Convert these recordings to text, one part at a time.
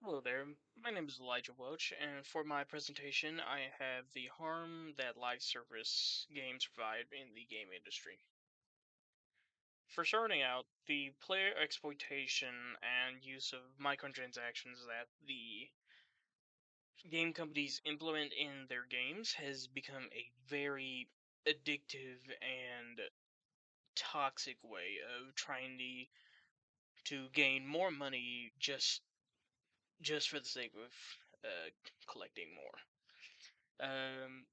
Hello there, my name is Elijah Welch, and for my presentation, I have the harm that live service games provide in the game industry. For starting out, the player exploitation and use of microtransactions that the game companies implement in their games has become a very addictive and toxic way of trying to gain more money just for the sake of collecting more. Um,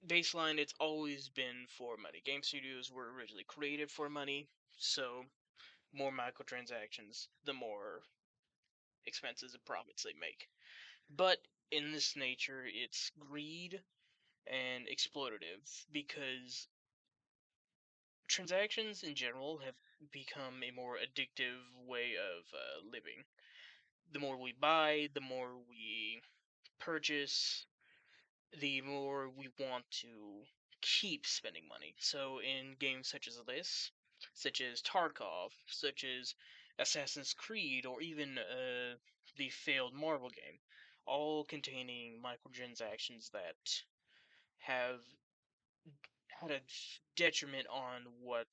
Baseline, it's always been for money. Game studios were originally created for money, so more microtransactions, the more expenses and profits they make. But in this nature, it's greed and exploitative because transactions in general have become a more addictive way of living. The more we buy, the more we purchase, the more we want to keep spending money. So in games such as this, such as Tarkov, such as Assassin's Creed, or even the failed Marvel game, all containing microtransactions that have had a detriment on what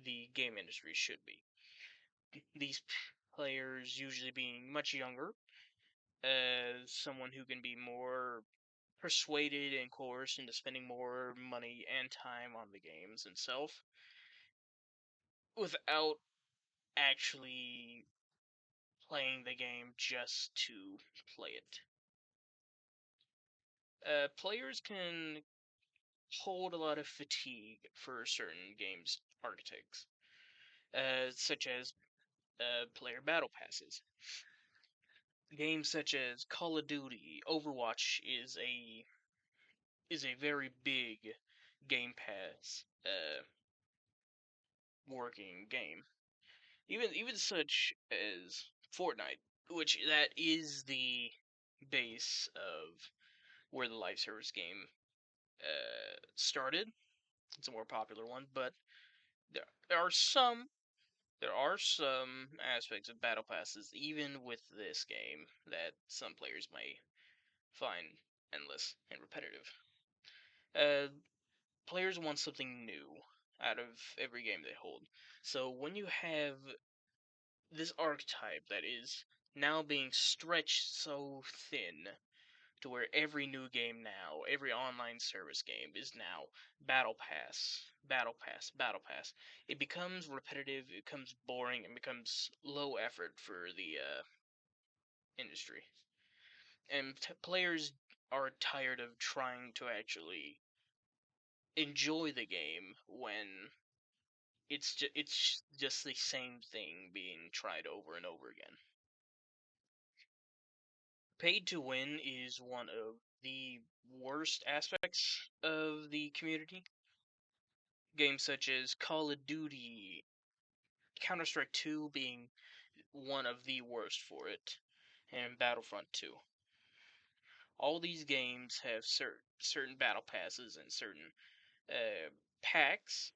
the game industry should be. These players usually being much younger, someone who can be more persuaded and coerced into spending more money and time on the games itself without actually playing the game just to play it. Players can hold a lot of fatigue for certain games archetypes, such as player battle passes. Games such as Call of Duty, Overwatch is a very big Game Pass working game. Even such as Fortnite, which that is the base of where the live service game started. It's a more popular one, but there, there are some there are some aspects of battle passes even with this game that some players may find endless and repetitive. Uh, Players want something new out of every game they hold. So when you have this archetype that is now being stretched so thin to where every new game now, every online service game is now Battle Pass, Battle Pass, Battle Pass. It becomes repetitive, it becomes boring, and becomes low effort for the industry. And players are tired of trying to actually enjoy the game when it's just the same thing being tried over and over again. Paid to win is one of the worst aspects of the community. Games such as Call of Duty, Counter Strike 2 being one of the worst for it, and Battlefront 2. All these games have certain battle passes and certain uh, packs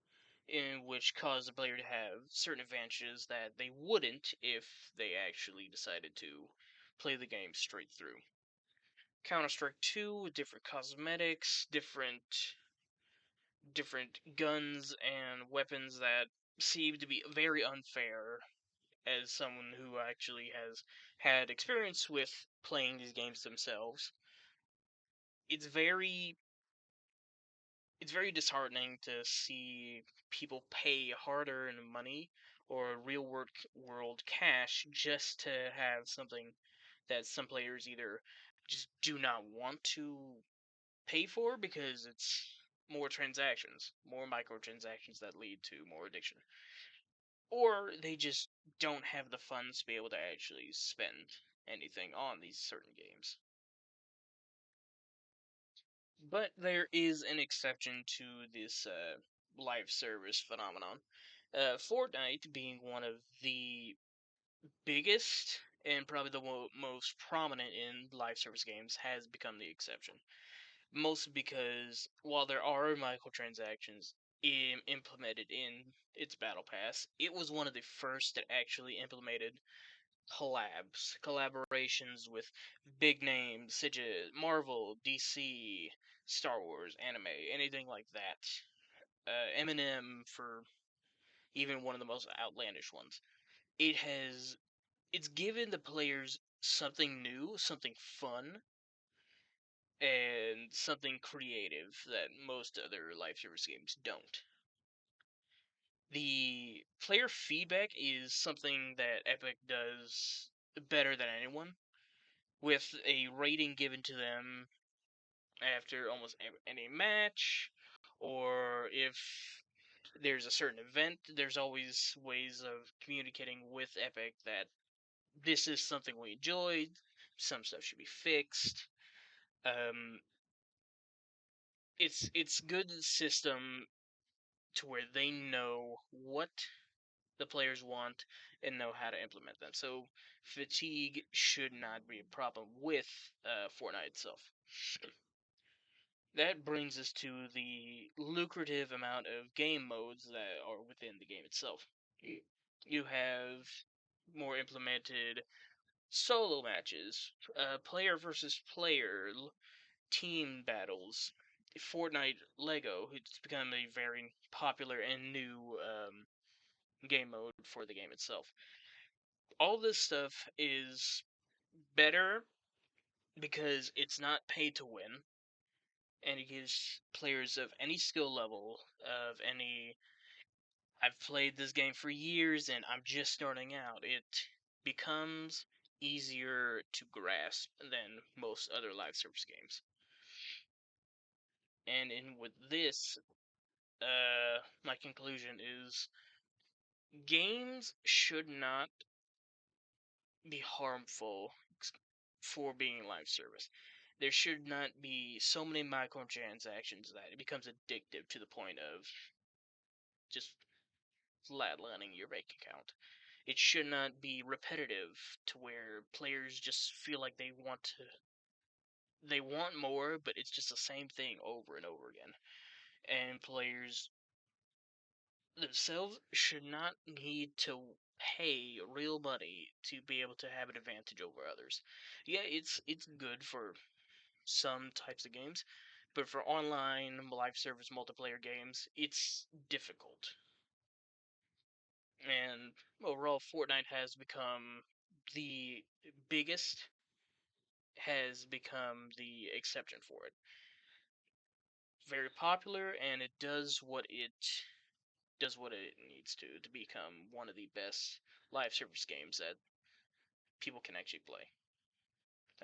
in which cause the player to have certain advantages that they wouldn't if they actually decided to play the game straight through. Counter Strike 2 with different cosmetics, different guns and weapons that seem to be very unfair as someone who actually has had experience with playing these games themselves. It's very it's very disheartening to see people pay hard-earned money or real world cash just to have something that some players either just do not want to pay for because it's more transactions, more microtransactions that lead to more addiction. Or they just don't have the funds to be able to actually spend anything on these certain games. But there is an exception to this live service phenomenon. Fortnite being one of the biggest and probably the most prominent in live service games has become the exception. Mostly because while there are microtransactions implemented in its battle pass, it was one of the first that actually implemented collaborations with big names such as Marvel, DC, Star Wars, anime, anything like that. Eminem for even one of the most outlandish ones. It has it's given the players something new, something fun, and something creative that most other live service games don't. The player feedback is something that Epic does better than anyone, with a rating given to them after almost any match, or if there's a certain event, there's always ways of communicating with Epic that this is something we enjoyed, some stuff should be fixed. Um, it's good system to where they know what the players want and know how to implement them. So fatigue should not be a problem with Fortnite itself. That brings us to the lucrative amount of game modes that are within the game itself. You have more implemented solo matches, player versus player, team battles, Fortnite Lego. It's become a very popular and new game mode for the game itself. All this stuff is better because it's not pay to win, and it gives players of any skill level, of any. I've played this game for years and I'm just starting out. It becomes easier to grasp than most other live service games. And in with this, my conclusion is games should not be harmful for being live service. There should not be so many microtransactions that it becomes addictive to the point of just flatlining your bank account. It should not be repetitive to where players just feel like they want more, but it's just the same thing over and over again. And players themselves should not need to pay real money to be able to have an advantage over others. Yeah, it's good for some types of games, but for online live service multiplayer games, it's difficult. And overall, Fortnite the biggest, has become the exception for it. Very popular, and it does what it needs to become one of the best live service games that people can actually play.